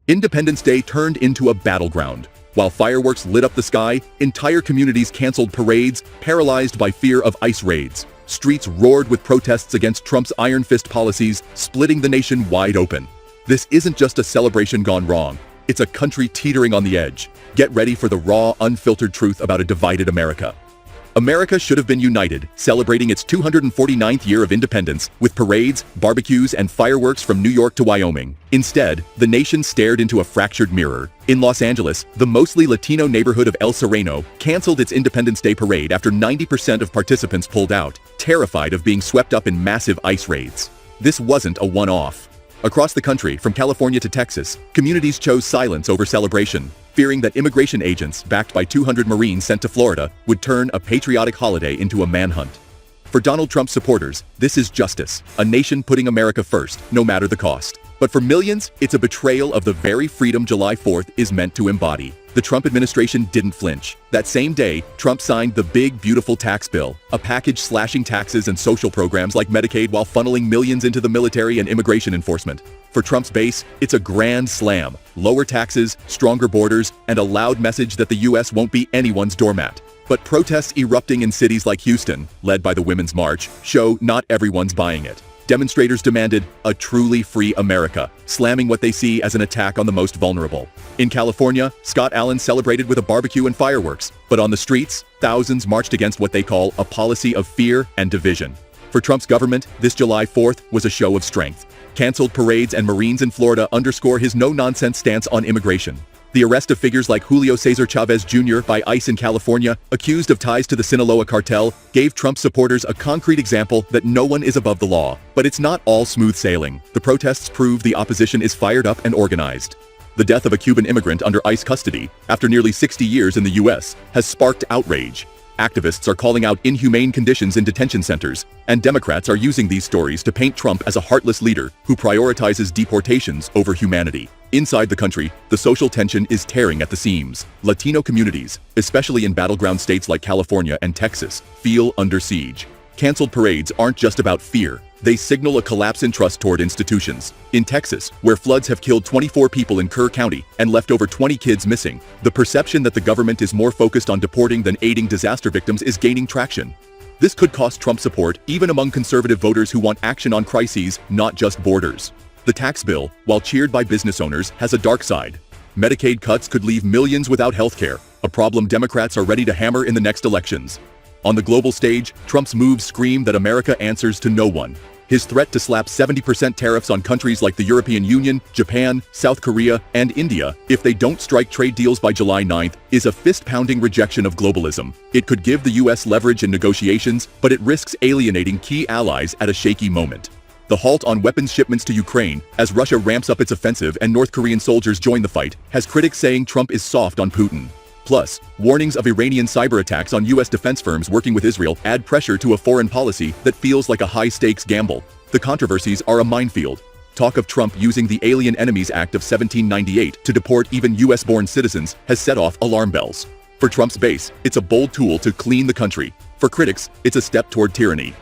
Independence Day turned into a battleground. While fireworks lit up the sky, entire communities canceled parades, paralyzed by fear of ICE raids. Streets roared with protests against Trump's iron fist policies, splitting the nation wide open. This isn't just a celebration gone wrong. It's a country teetering on the edge. Get ready for the raw, unfiltered truth about a divided America. America should have been united, celebrating its 249th year of independence with parades, barbecues, and fireworks from New York to Wyoming. Instead, the nation stared into a fractured mirror. In Los Angeles, the mostly Latino neighborhood of El Sereno canceled its Independence Day parade after 90% of participants pulled out, terrified of being swept up in massive ICE raids. This wasn't a one-off. Across the country, from California to Texas, communities chose silence over celebration, fearing that immigration agents, backed by 200 Marines sent to Florida, would turn a patriotic holiday into a manhunt. For Donald Trump supporters, this is justice, a nation putting America first, no matter the cost. But for millions, it's a betrayal of the very freedom July 4th is meant to embody. The Trump administration didn't flinch. That same day, Trump signed the big, beautiful tax bill, a package slashing taxes and social programs like Medicaid while funneling millions into the military and immigration enforcement. For Trump's base, it's a grand slam. Lower taxes, stronger borders, and a loud message that the U.S. won't be anyone's doormat. But protests erupting in cities like Houston, led by the Women's March, show not everyone's buying it. Demonstrators demanded a truly free America, slamming what they see as an attack on the most vulnerable. In California, Scott Allen celebrated with a barbecue and fireworks, but on the streets, thousands marched against what they call a policy of fear and division. For Trump's government, this July 4th was a show of strength. Canceled parades and Marines in Florida underscore his no-nonsense stance on immigration. The arrest of figures like Julio Cesar Chavez Jr. by ICE in California, accused of ties to the Sinaloa cartel, gave Trump supporters a concrete example that no one is above the law. But it's not all smooth sailing. The protests prove the opposition is fired up and organized. The death of a Cuban immigrant under ICE custody, after nearly 60 years in the U.S., has sparked outrage. Activists are calling out inhumane conditions in detention centers, and Democrats are using these stories to paint Trump as a heartless leader who prioritizes deportations over humanity. Inside the country, the social tension is tearing at the seams. Latino communities, especially in battleground states like California and Texas, feel under siege. Canceled parades aren't just about fear. They signal a collapse in trust toward institutions. In Texas, where floods have killed 24 people in Kerr County and left over 20 kids missing, the perception that the government is more focused on deporting than aiding disaster victims is gaining traction. This could cost Trump support even among conservative voters who want action on crises, not just borders. The tax bill, while cheered by business owners, has a dark side. Medicaid cuts could leave millions without health care, a problem Democrats are ready to hammer in the next elections. On the global stage, Trump's moves scream that America answers to no one. His threat to slap 70% tariffs on countries like the European Union, Japan, South Korea, and India if they don't strike trade deals by July 9th is a fist-pounding rejection of globalism. It could give the U.S. leverage in negotiations, but it risks alienating key allies at a shaky moment. The halt on weapons shipments to Ukraine, as Russia ramps up its offensive and North Korean soldiers join the fight, has critics saying Trump is soft on Putin. Plus, warnings of Iranian cyber attacks on U.S. defense firms working with Israel add pressure to a foreign policy that feels like a high-stakes gamble. The controversies are a minefield. Talk of Trump using the Alien Enemies Act of 1798 to deport even U.S.-born citizens has set off alarm bells. For Trump's base, it's a bold tool to clean the country. For critics, it's a step toward tyranny.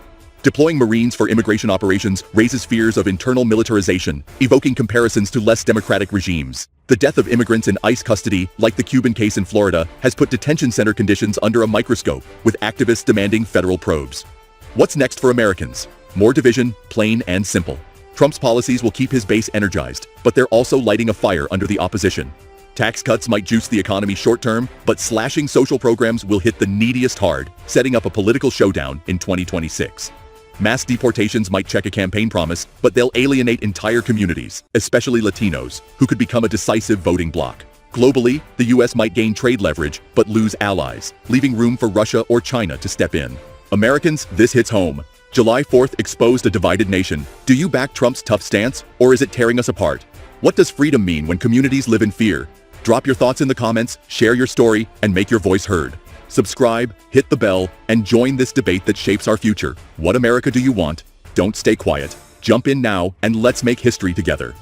Deploying Marines for immigration operations raises fears of internal militarization, evoking comparisons to less democratic regimes. The death of immigrants in ICE custody, like the Cuban case in Florida, has put detention center conditions under a microscope, with activists demanding federal probes. What's next for Americans? More division, plain and simple. Trump's policies will keep his base energized, but they're also lighting a fire under the opposition. Tax cuts might juice the economy short-term, but slashing social programs will hit the neediest hard, setting up a political showdown in 2026. Mass deportations might check a campaign promise, but they'll alienate entire communities, especially Latinos, who could become a decisive voting bloc. Globally, the U.S. might gain trade leverage, but lose allies, leaving room for Russia or China to step in. Americans, this hits home. July 4th exposed a divided nation. Do you back Trump's tough stance, or is it tearing us apart? What does freedom mean when communities live in fear? Drop your thoughts in the comments, share your story, and make your voice heard. Subscribe, hit the bell, and join this debate that shapes our future. What America do you want? Don't stay quiet. Jump in now, and let's make history together.